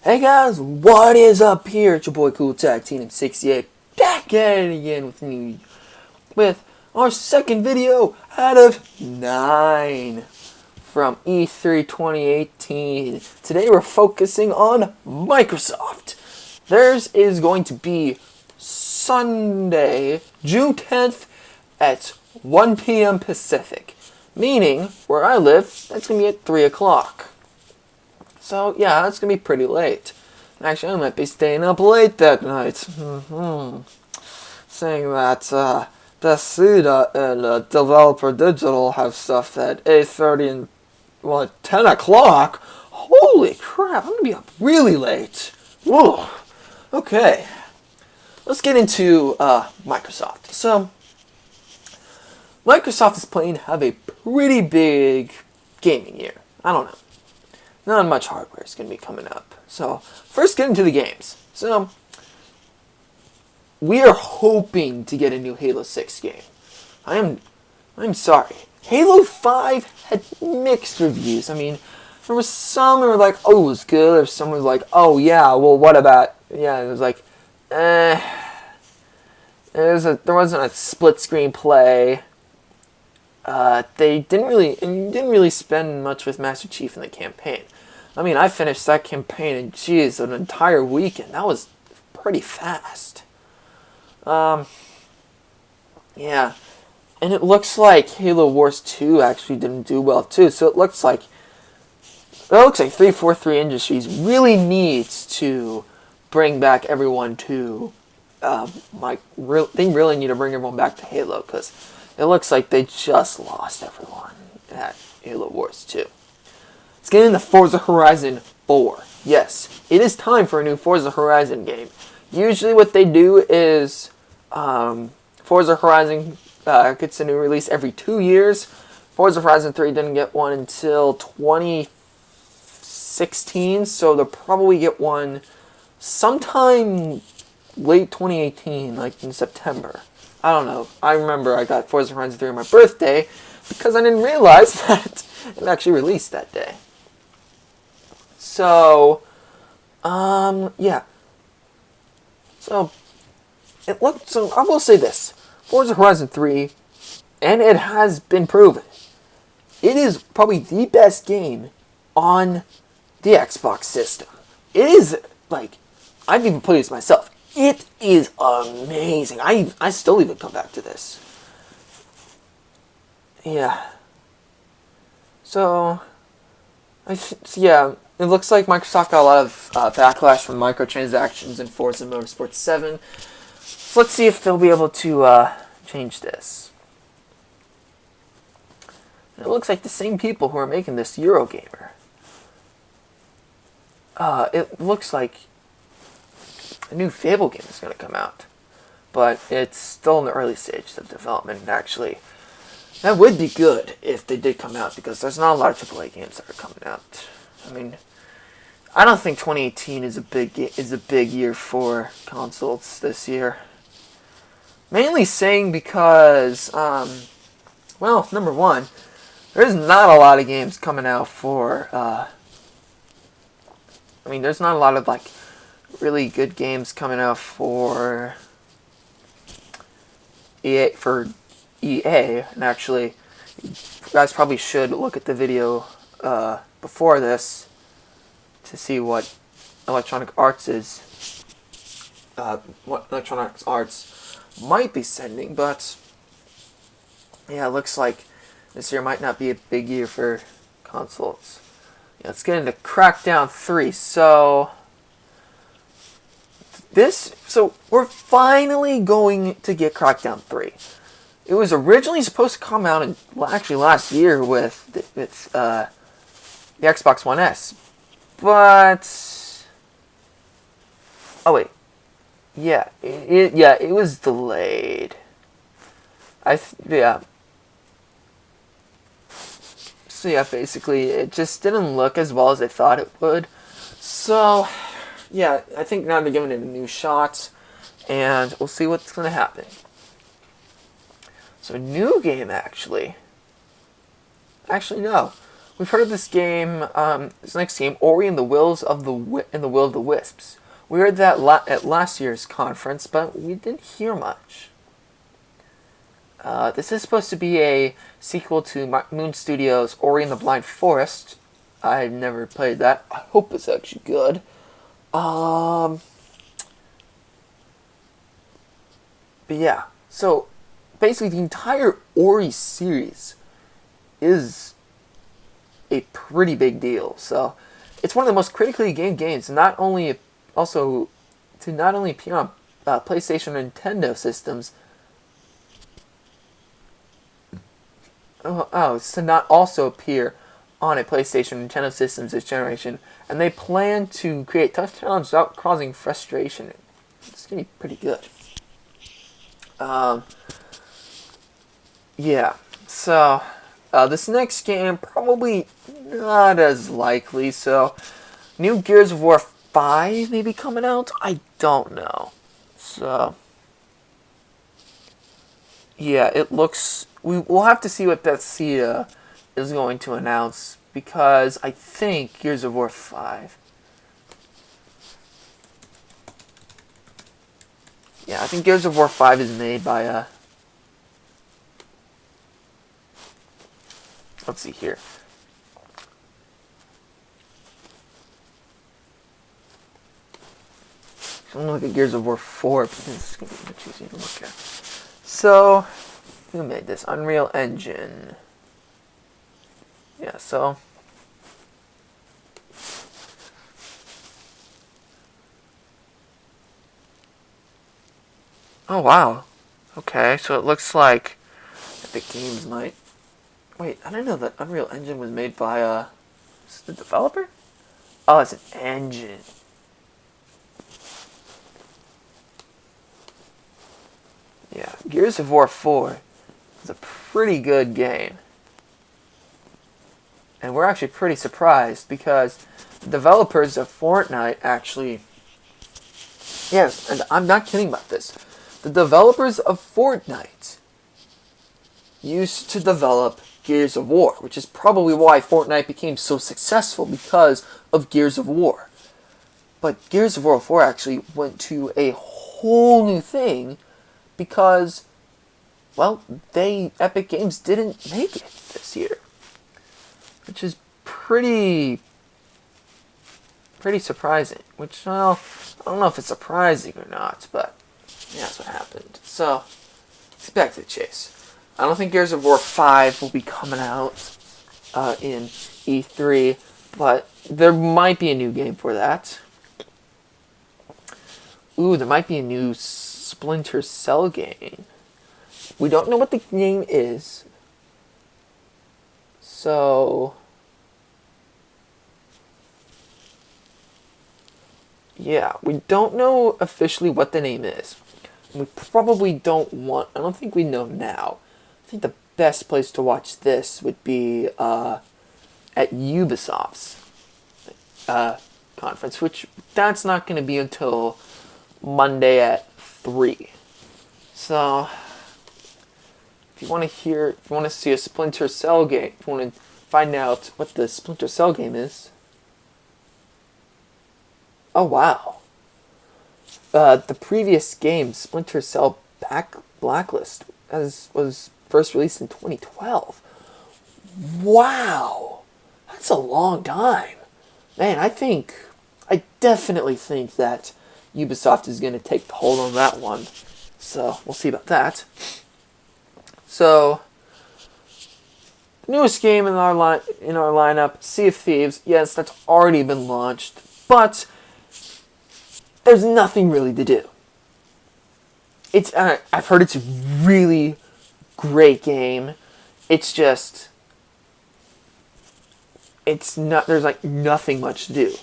Hey guys, what is up here? It's your boy Cool Tag Team 68 back at it again with our second video out of 9 from E3 2018. Today we're focusing on Microsoft. Theirs is going to be Sunday, June 10th at 1 p.m. Pacific, meaning where I live, that's going to be at 3 o'clock. So, yeah, that's going to be pretty late. Actually, I might be staying up late that night. Saying that, Bethesda and Developer Digital have stuff at 8:30 and, 10 o'clock? Holy crap, I'm going to be up really late. Whoa. Okay. Let's get into, Microsoft. So, Microsoft is planning to have a pretty big gaming year. I don't know. Not much hardware is going to be coming up. So, first get into the games. So, we are hoping to get a new Halo 6 game. I'm sorry. Halo 5 had mixed reviews. I mean, there was some that were like, oh, it was good. Or some was like, oh, yeah, well, what about... Yeah, it was like, there wasn't a split screen play. They didn't really spend much with Master Chief in the campaign. I mean, I finished that campaign in, an entire weekend. That was pretty fast. Yeah. And it looks like Halo Wars 2 actually didn't do well, too. So it looks like 343 Industries really needs to bring back everyone to, they really need to bring everyone back to Halo, because it looks like they just lost everyone at Halo Wars 2. Let's get into Forza Horizon 4. Yes, it is time for a new Forza Horizon game. Usually what they do is Forza Horizon gets a new release every 2 years. Forza Horizon 3 didn't get one until 2016, so they'll probably get one sometime late 2018, like in September. I don't know. I remember I got Forza Horizon 3 on my birthday because I didn't realize that it actually released that day. So, yeah. So I will say this. Forza Horizon 3, and it has been proven, it is probably the best game on the Xbox system. It is, I've even played this myself. It is amazing. I still even come back to this. Yeah. So, yeah, it looks like Microsoft got a lot of backlash from microtransactions in Forza Motorsport 7. So let's see if they'll be able to change this. And it looks like the same people who are making this Eurogamer. It looks like a new Fable game is going to come out. But it's still in the early stages of development, actually. That would be good if they did come out, because there's not a lot of AAA games that are coming out. I mean, I don't think 2018 is a big year for consoles this year. Mainly saying because, well, number one, there's not a lot of games coming out for, there's not a lot of, really good games coming out for EA, and actually, you guys probably should look at the video before this to see what Electronic Arts might be sending, but yeah, it looks like this year might not be a big year for consoles. Yeah, let's get into Crackdown 3. So we're finally going to get Crackdown 3. It was originally supposed to come out actually last year with the Xbox One S, but it was delayed. So yeah, basically it just didn't look as well as I thought it would. So yeah, I think now they're giving it a new shot, and we'll see what's going to happen. So, new game, actually. Actually, no. we've heard of this game, this next game, Ori and the Wills of the Will of the Wisps. We heard that at last year's conference, but we didn't hear much. This is supposed to be a sequel to Moon Studios' Ori and the Blind Forest. I've never played that. I hope it's actually good. But yeah, so basically the entire Ori series is a pretty big deal. So it's one of the most critically acclaimed games, not only appear on PlayStation and Nintendo systems. It's to not also appear on a PlayStation and Nintendo systems this generation, and they plan to create tough challenges without causing frustration. It's gonna be pretty good. Yeah, so this next game probably not as likely. So, new Gears of War 5 may be coming out. I don't know. So, yeah, it looks. We'll have to see what Bethesda is going to announce, because I think Gears of War 5. Yeah, I think Gears of War 5 is made by let's see here. I'm gonna look at Gears of War 4 because it's gonna be much easier to look at. So, who made this? Unreal Engine. Yeah, so. Oh, wow. Okay, so it looks like Epic Games might. Wait, I didn't know that Unreal Engine was made by, is it the developer? Oh, it's an engine. Yeah, Gears of War 4 is a pretty good game. And we're actually pretty surprised because the developers of Fortnite actually... Yes, and I'm not kidding about this. The developers of Fortnite used to develop Gears of War, which is probably why Fortnite became so successful, because of Gears of War. But Gears of War 4 actually went to a whole new thing because, well, Epic Games didn't make it this year. Which is pretty surprising. Which, well, I don't know if it's surprising or not, but yeah, that's what happened. So, let's get back to the chase. I don't think Gears of War 5 will be coming out in E3, but there might be a new game for that. Ooh, there might be a new Splinter Cell game. We don't know what the name is. So, yeah, we don't know officially what the name is. We probably don't want... I don't think we know now. I think the best place to watch this would be at Ubisoft's conference, which that's not going to be until Monday at 3. So, if you want to see a Splinter Cell game, if you want to find out what the Splinter Cell game is... Oh, wow. The previous game, Splinter Cell Blacklist, was first released in 2012. Wow! That's a long time. Man, I definitely think that Ubisoft is going to take the hold on that one. So, we'll see about that. So, the newest game in our lineup, Sea of Thieves. Yes, that's already been launched, but there's nothing really to do. I've heard it's a really great game. It's just, there's like nothing much to do.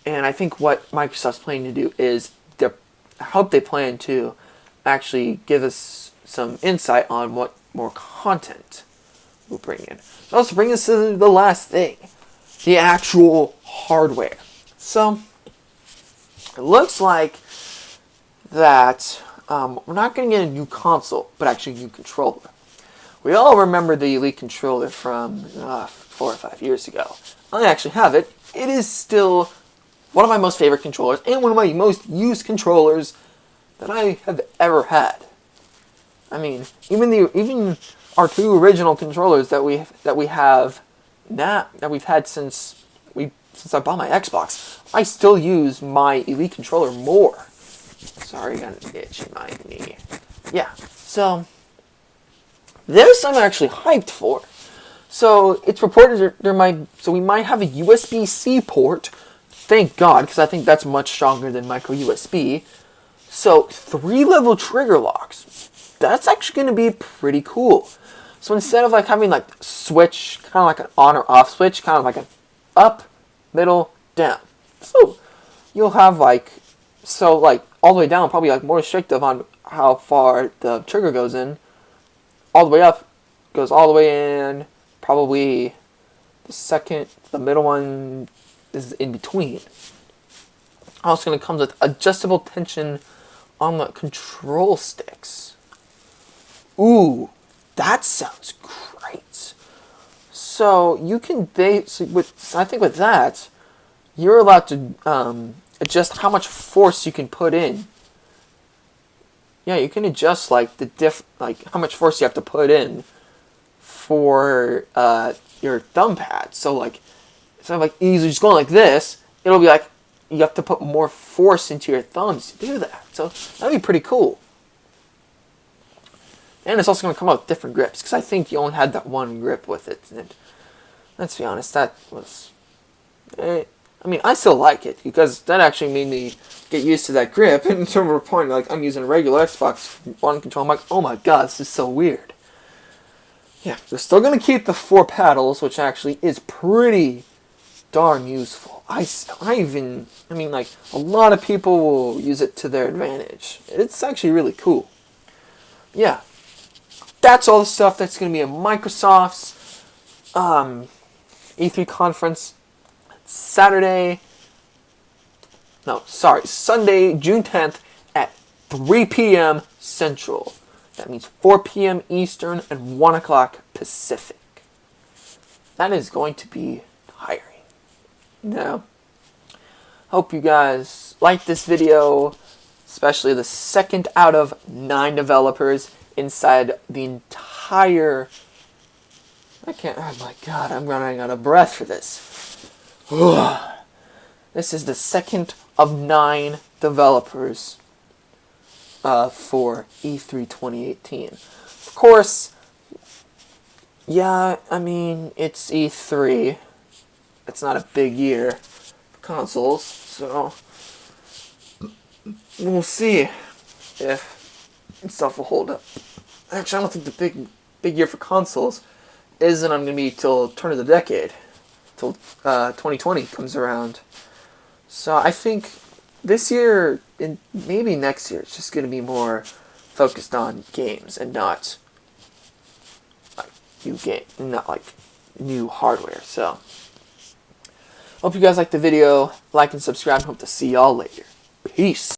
And I think what Microsoft's planning to do is, I hope they plan to actually give us some insight on what more content we'll bring in. It also brings us to the last thing, the actual hardware. So, it looks like that we're not going to get a new console, but actually a new controller. We all remember the Elite controller from 4 or 5 years ago. I actually have it. It is still one of my most favorite controllers and one of my most used controllers that I have ever had. I mean, even our 2 original controllers that we have now, that we've had since I bought my Xbox, I still use my Elite controller more. Sorry, I got an itch in my knee. Yeah, so this I'm actually hyped for. So it's reported we might have a USB-C port. Thank God, because I think that's much stronger than micro USB. So 3-level trigger locks. That's actually going to be pretty cool. So instead of like having like switch, kind of like an on or off switch, kind of like an up, middle, down. So you'll have like all the way down, probably like more restrictive on how far the trigger goes in. All the way up goes all the way in. Probably the middle one is in between. Also going to come with adjustable tension on the control sticks. Ooh, that sounds great. So you can I think with that, you're allowed to adjust how much force you can put in. Yeah, you can adjust like how much force you have to put in for your thumb pad. So like instead of like easily just going like this, it'll be like you have to put more force into your thumbs to do that. So that'd be pretty cool. And it's also going to come out with different grips, because I think you only had that one grip with it. And let's be honest, that was... I mean, I still like it, because that actually made me get used to that grip. And to a point, like, I'm using a regular Xbox One controller, I'm like, oh my god, this is so weird. Yeah, they're still going to keep the 4 paddles, which actually is pretty darn useful. I mean, like, a lot of people will use it to their advantage. It's actually really cool. Yeah. That's all the stuff that's going to be at Microsoft's E3 conference Sunday, June 10th at 3 p.m. Central. That means 4 p.m. Eastern and 1 o'clock Pacific. That is going to be tiring. Now, hope you guys like this video, especially the second out of 9 developers inside the entire... oh my god, I'm running out of breath for this. This is the second of 9 developers for E3 2018. Of course, yeah, I mean, it's E3. It's not a big year for consoles, so we'll see if stuff will hold up. Actually, I don't think the big year for consoles isn't going to be till turn of the decade, till 2020 comes around. So I think this year and maybe next year it's just going to be more focused on games and not like new hardware. So hope you guys liked the video. Like and subscribe. Hope to see y'all later. Peace.